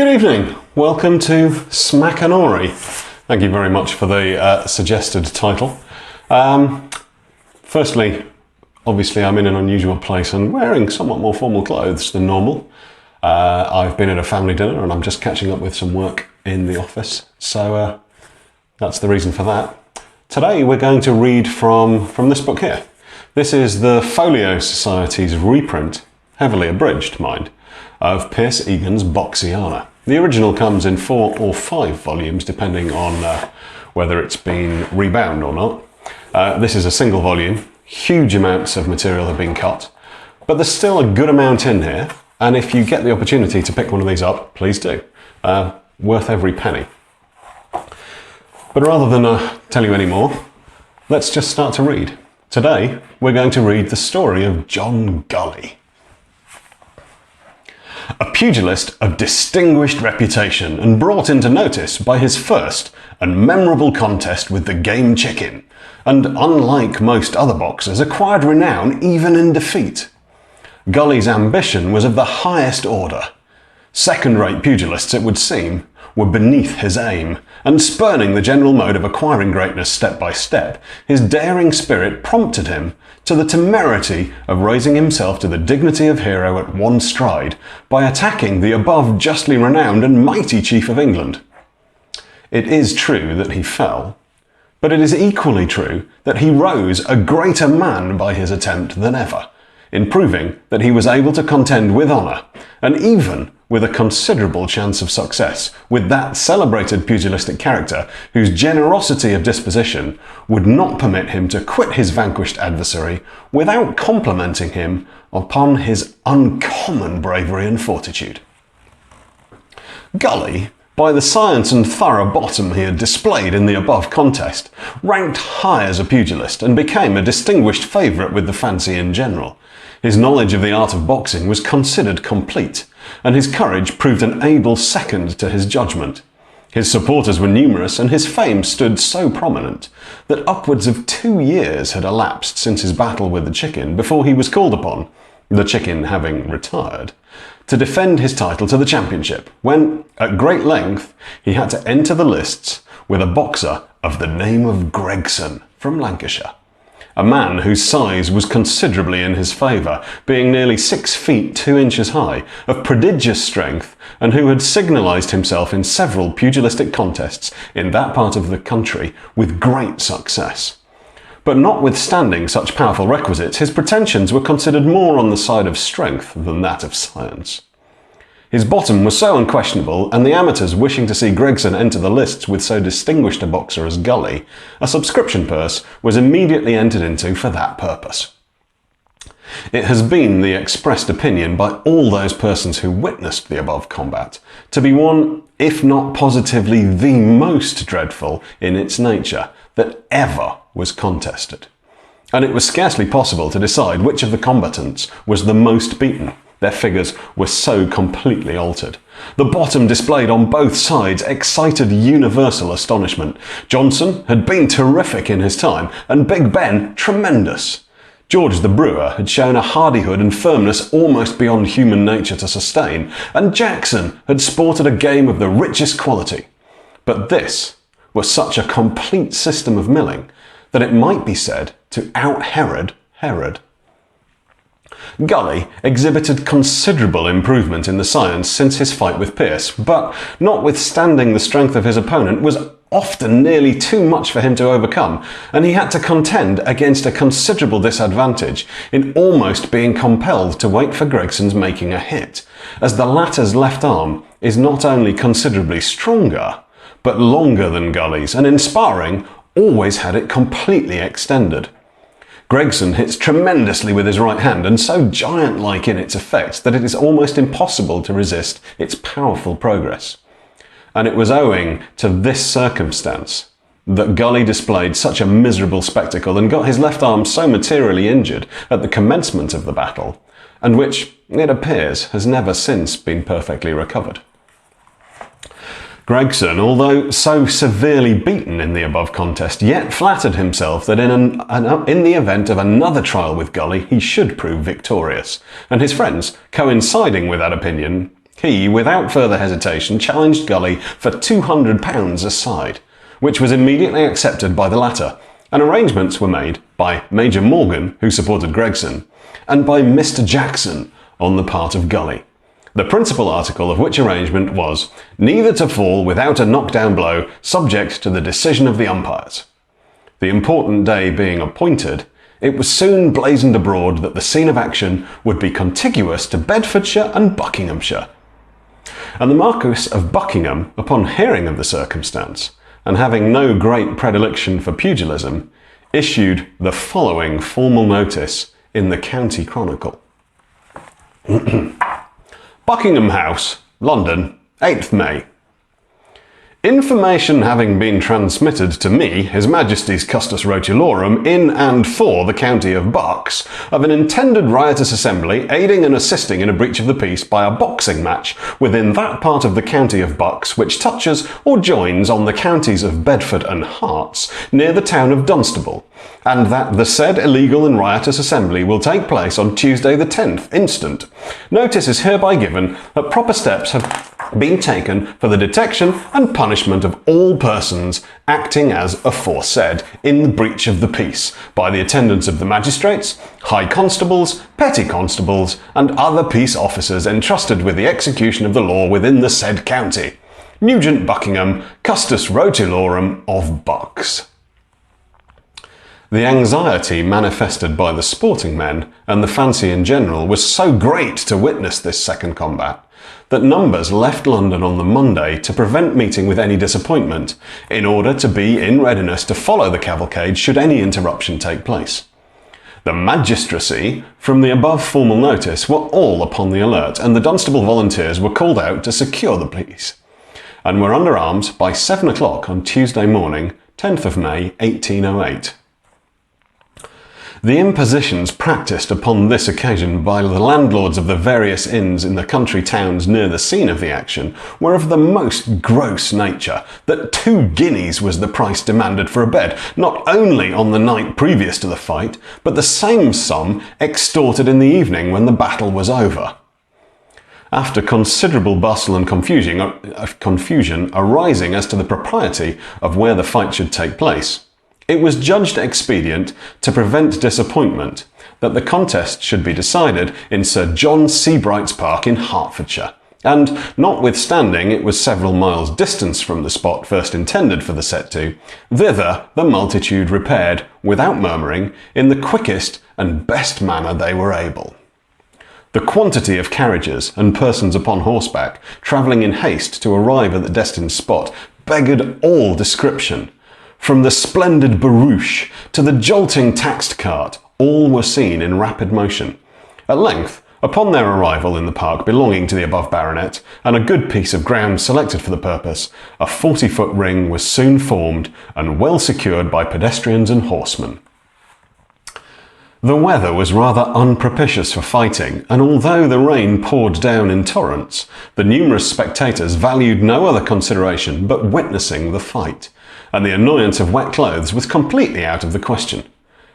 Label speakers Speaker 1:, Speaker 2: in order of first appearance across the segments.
Speaker 1: Good evening, welcome to Jackanory. Thank you very much for the suggested title. Firstly, obviously I'm in an unusual place and wearing somewhat more formal clothes than normal. I've been at a family dinner and I'm just catching up with some work in the office, so that's the reason for that. Today we're going to read from this book here. This is the Folio Society's reprint, heavily abridged, mind, of Pierce Egan's Boxiana. The original comes in 4 or 5 volumes, depending on whether it's been rebound or not. This is a single volume. Huge amounts of material have been cut, but there's still a good amount in here, and if you get the opportunity to pick one of these up, please do. Worth every penny. But rather than tell you any more, let's just start to read. Today, we're going to read the story of John Gully. A pugilist of distinguished reputation and brought into notice by his first and memorable contest with the game chicken, and unlike most other boxers, acquired renown even in defeat. Gully's ambition was of the highest order. Second-rate pugilists, it would seem, were beneath his aim, and spurning the general mode of acquiring greatness step by step, his daring spirit prompted him to the temerity of raising himself to the dignity of hero at one stride by attacking the above justly renowned and mighty chief of England. It is true that he fell, but it is equally true that he rose a greater man by his attempt than ever, in proving that he was able to contend with honour, and even with a considerable chance of success, with that celebrated pugilistic character whose generosity of disposition would not permit him to quit his vanquished adversary without complimenting him upon his uncommon bravery and fortitude. Gully, by the science and thorough bottom he had displayed in the above contest, ranked high as a pugilist and became a distinguished favourite with the fancy in general. His knowledge of the art of boxing was considered complete, and his courage proved an able second to his judgment. His supporters were numerous, and his fame stood so prominent that upwards of 2 years had elapsed since his battle with the chicken before he was called upon, the chicken having retired, to defend his title to the championship, when, at great length, he had to enter the lists with a boxer of the name of Gregson from Lancashire. A man whose size was considerably in his favour, being nearly 6 feet 2 inches high, of prodigious strength, and who had signalised himself in several pugilistic contests in that part of the country with great success. But notwithstanding such powerful requisites, his pretensions were considered more on the side of strength than that of science. His bottom was so unquestionable, and the amateurs wishing to see Gregson enter the lists with so distinguished a boxer as Gully, a subscription purse was immediately entered into for that purpose. It has been the expressed opinion by all those persons who witnessed the above combat to be one, if not positively the most dreadful in its nature, that ever was contested. And it was scarcely possible to decide which of the combatants was the most beaten. Their figures were so completely altered. The bottom displayed on both sides excited universal astonishment. Johnson had been terrific in his time, and Big Ben tremendous. George the Brewer had shown a hardihood and firmness almost beyond human nature to sustain, and Jackson had sported a game of the richest quality. But this was such a complete system of milling that it might be said to out-Herod Herod. Gully exhibited considerable improvement in the science since his fight with Pierce, but notwithstanding the strength of his opponent was often nearly too much for him to overcome, and he had to contend against a considerable disadvantage in almost being compelled to wait for Gregson's making a hit, as the latter's left arm is not only considerably stronger, but longer than Gully's, and in sparring always had it completely extended. Gregson hits tremendously with his right hand, and so giant-like in its effects that it is almost impossible to resist its powerful progress. And it was owing to this circumstance that Gully displayed such a miserable spectacle and got his left arm so materially injured at the commencement of the battle, and which, it appears, has never since been perfectly recovered. Gregson, although so severely beaten in the above contest, yet flattered himself that in the event of another trial with Gully he should prove victorious, and his friends, coinciding with that opinion, He, without further hesitation, challenged Gully for £200 a side, which was immediately accepted by the latter, and arrangements were made by Major Morgan, who supported Gregson, and by Mr. Jackson on the part of Gully. The principal article of which arrangement was neither to fall without a knockdown blow, subject to the decision of the umpires. The important day being appointed, it was soon blazoned abroad that the scene of action would be contiguous to Bedfordshire and Buckinghamshire. And the Marquis of Buckingham, upon hearing of the circumstance, and having no great predilection for pugilism, issued the following formal notice in the County Chronicle. Buckingham House, London, 8th May. Information having been transmitted to me, His Majesty's Custos Rotulorum, in and for the county of Bucks, of an intended riotous assembly aiding and assisting in a breach of the peace by a boxing match within that part of the county of Bucks which touches or joins on the counties of Bedford and Herts, near the town of Dunstable, and that the said illegal and riotous assembly will take place on Tuesday the 10th instant. Notice is hereby given that proper steps have been taken for the detection and punishment of all persons acting as aforesaid in the breach of the peace, by the attendance of the magistrates, high constables, petty constables, and other peace officers entrusted with the execution of the law within the said county. Nugent Buckingham, Custos Rotulorum of Bucks. The anxiety manifested by the sporting men and the fancy in general was so great to witness this second combat, that numbers left London on the Monday to prevent meeting with any disappointment, in order to be in readiness to follow the cavalcade should any interruption take place. The magistracy, from the above formal notice, were all upon the alert, and the Dunstable volunteers were called out to secure the peace, and were under arms by 7 o'clock on Tuesday morning, 10th of May, 1808. The impositions practised upon this occasion by the landlords of the various inns in the country towns near the scene of the action were of the most gross nature, that 2 guineas was the price demanded for a bed, not only on the night previous to the fight, but the same sum extorted in the evening when the battle was over. After considerable bustle and confusion arising as to the propriety of where the fight should take place, it was judged expedient, to prevent disappointment, that the contest should be decided in Sir John Seabright's Park in Hertfordshire, and, notwithstanding it was several miles distance from the spot first intended for the set-to, thither the multitude repaired, without murmuring, in the quickest and best manner they were able. The quantity of carriages and persons upon horseback, travelling in haste to arrive at the destined spot, beggared all description. From the splendid barouche to the jolting taxed cart, all were seen in rapid motion. At length, upon their arrival in the park belonging to the above baronet, and a good piece of ground selected for the purpose, a 40-foot ring was soon formed and well secured by pedestrians and horsemen. The weather was rather unpropitious for fighting, and although the rain poured down in torrents, the numerous spectators valued no other consideration but witnessing the fight, and the annoyance of wet clothes was completely out of the question.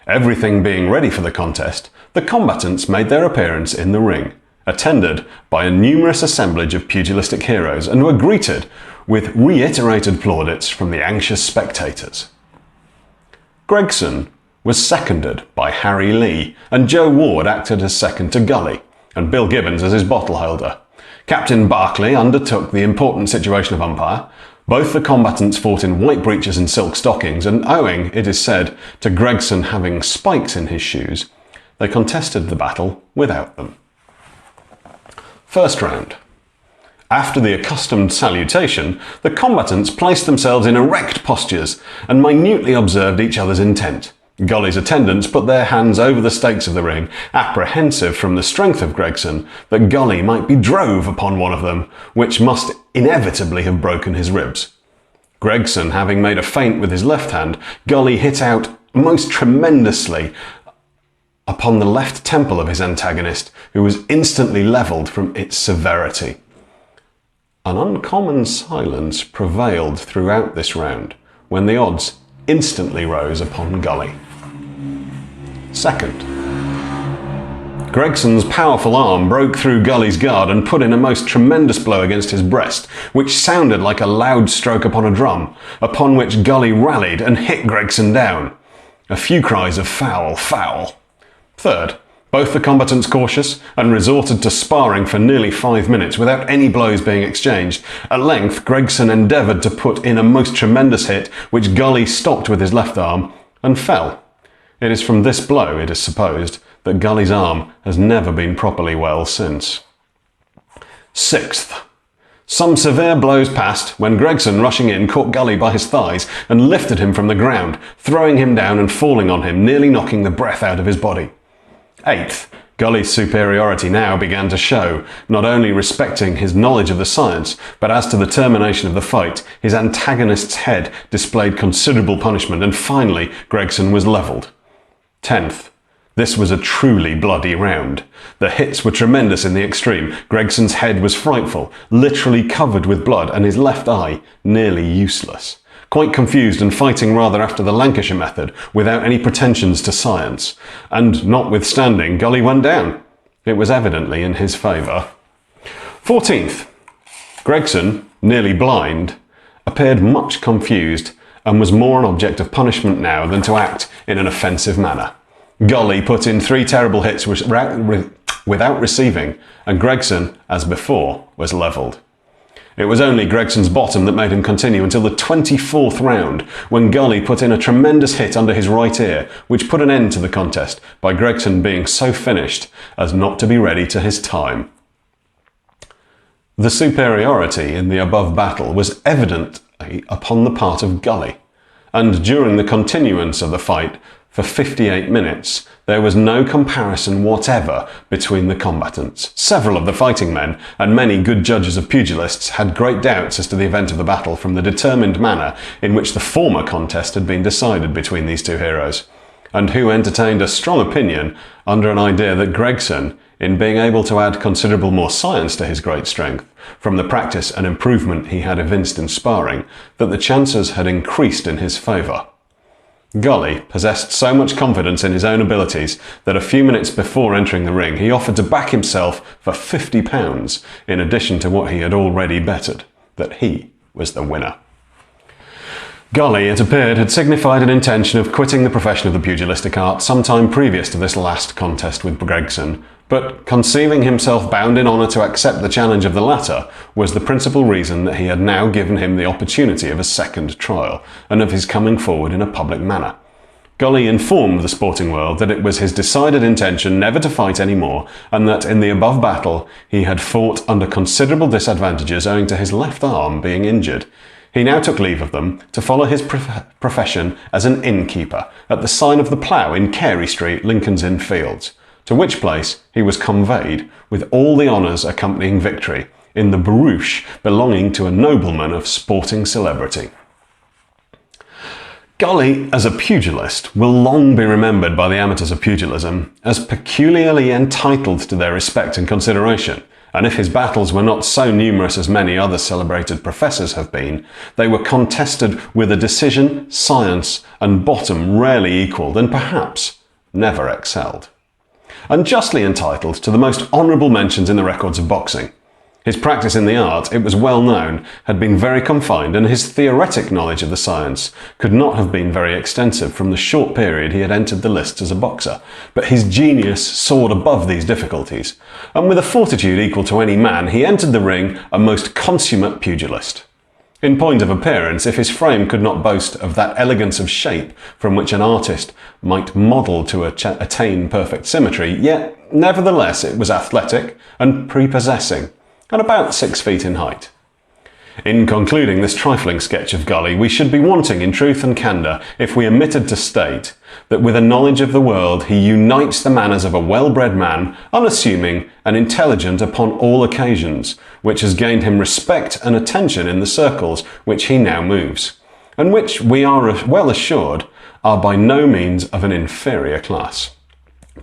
Speaker 1: Everything being ready for the contest, the combatants made their appearance in the ring, attended by a numerous assemblage of pugilistic heroes, and were greeted with reiterated plaudits from the anxious spectators. Gregson was seconded by Harry Lee, and Joe Ward acted as second to Gully, and Bill Gibbons as his bottle holder. Captain Barclay undertook the important situation of umpire. Both the combatants fought in white breeches and silk stockings, and owing, it is said, to Gregson having spikes in his shoes, they contested the battle without them. First round. After the accustomed salutation, the combatants placed themselves in erect postures and minutely observed each other's intent. Gully's attendants put their hands over the stakes of the ring, apprehensive from the strength of Gregson that Gully might be drove upon one of them, which must inevitably have broken his ribs. Gregson having made a feint with his left hand, Gully hit out most tremendously upon the left temple of his antagonist, who was instantly levelled from its severity. An uncommon silence prevailed throughout this round, when the odds instantly rose upon Gully. Second. Gregson's powerful arm broke through Gully's guard and put in a most tremendous blow against his breast, which sounded like a loud stroke upon a drum, upon which Gully rallied and hit Gregson down. A few cries of foul, foul. Third, both the combatants cautious and resorted to sparring for nearly 5 minutes without any blows being exchanged. At length, Gregson endeavoured to put in a most tremendous hit, which Gully stopped with his left arm and fell. It is from this blow, it is supposed, that Gully's arm has never been properly well since. Sixth, some severe blows passed when Gregson, rushing in, caught Gully by his thighs and lifted him from the ground, throwing him down and falling on him, nearly knocking the breath out of his body. Eighth, Gully's superiority now began to show, not only respecting his knowledge of the science, but as to the termination of the fight, his antagonist's head displayed considerable punishment, and finally Gregson was levelled. 10th, this was a truly bloody round. The hits were tremendous in the extreme. Gregson's head was frightful, literally covered with blood, and his left eye nearly useless. Quite confused and fighting rather after the Lancashire method, without any pretensions to science. And notwithstanding, Gully went down. It was evidently in his favour. 14th, Gregson, nearly blind, appeared much confused and was more an object of punishment now than to act in an offensive manner. Gully put in 3 terrible hits without receiving, and Gregson, as before, was levelled. It was only Gregson's bottom that made him continue until the 24th round, when Gully put in a tremendous hit under his right ear, which put an end to the contest by Gregson being so finished as not to be ready to his time. The superiority in the above battle was evident upon the part of Gully, and during the continuance of the fight for 58 minutes, there was no comparison whatever between the combatants. Several of the fighting men, and many good judges of pugilists, had great doubts as to the event of the battle from the determined manner in which the former contest had been decided between these two heroes, and who entertained a strong opinion under an idea that Gregson, in being able to add considerable more science to his great strength, from the practice and improvement he had evinced in sparring, that the chances had increased in his favour. Gully possessed so much confidence in his own abilities that a few minutes before entering the ring he offered to back himself for £50 in addition to what he had already betted, that he was the winner. Gully, it appeared, had signified an intention of quitting the profession of the pugilistic art some time previous to this last contest with Gregson, but conceiving himself bound in honour to accept the challenge of the latter was the principal reason that he had now given him the opportunity of a second trial, and of his coming forward in a public manner. Gully informed the sporting world that it was his decided intention never to fight any more, and that in the above battle he had fought under considerable disadvantages owing to his left arm being injured. He now took leave of them to follow his profession as an innkeeper at the Sign of the Plough in Carey Street, Lincoln's Inn Fields, to which place he was conveyed with all the honours accompanying victory in the barouche belonging to a nobleman of sporting celebrity. Gully, as a pugilist, will long be remembered by the amateurs of pugilism as peculiarly entitled to their respect and consideration, and if his battles were not so numerous as many other celebrated professors have been, they were contested with a decision, science, and bottom rarely equalled, and perhaps never excelled, and justly entitled to the most honourable mentions in the records of boxing. His practice in the art, it was well known, had been very confined, and his theoretic knowledge of the science could not have been very extensive from the short period he had entered the lists as a boxer. But his genius soared above these difficulties, and with a fortitude equal to any man, he entered the ring a most consummate pugilist. In point of appearance, if his frame could not boast of that elegance of shape from which an artist might model to attain perfect symmetry, yet nevertheless it was athletic and prepossessing, and about 6 feet in height. In concluding this trifling sketch of Gully, we should be wanting in truth and candour if we omitted to state that with a knowledge of the world he unites the manners of a well-bred man, unassuming and intelligent upon all occasions, which has gained him respect and attention in the circles which he now moves, and which, we are well assured, are by no means of an inferior class,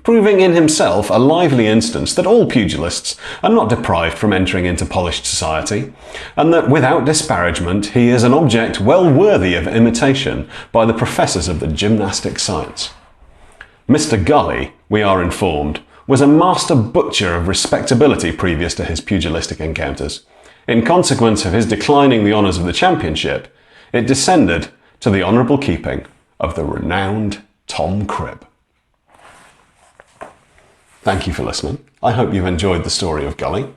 Speaker 1: proving in himself a lively instance that all pugilists are not deprived from entering into polished society, and that without disparagement he is an object well worthy of imitation by the professors of the gymnastic science. Mr. Gully, we are informed, was a master butcher of respectability previous to his pugilistic encounters. In consequence of his declining the honours of the championship, it descended to the honourable keeping of the renowned Tom Cribb. Thank you for listening. I hope you've enjoyed the story of Gully,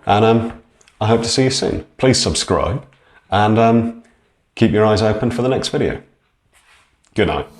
Speaker 1: and I hope to see you soon. Please subscribe and keep your eyes open for the next video. Good night.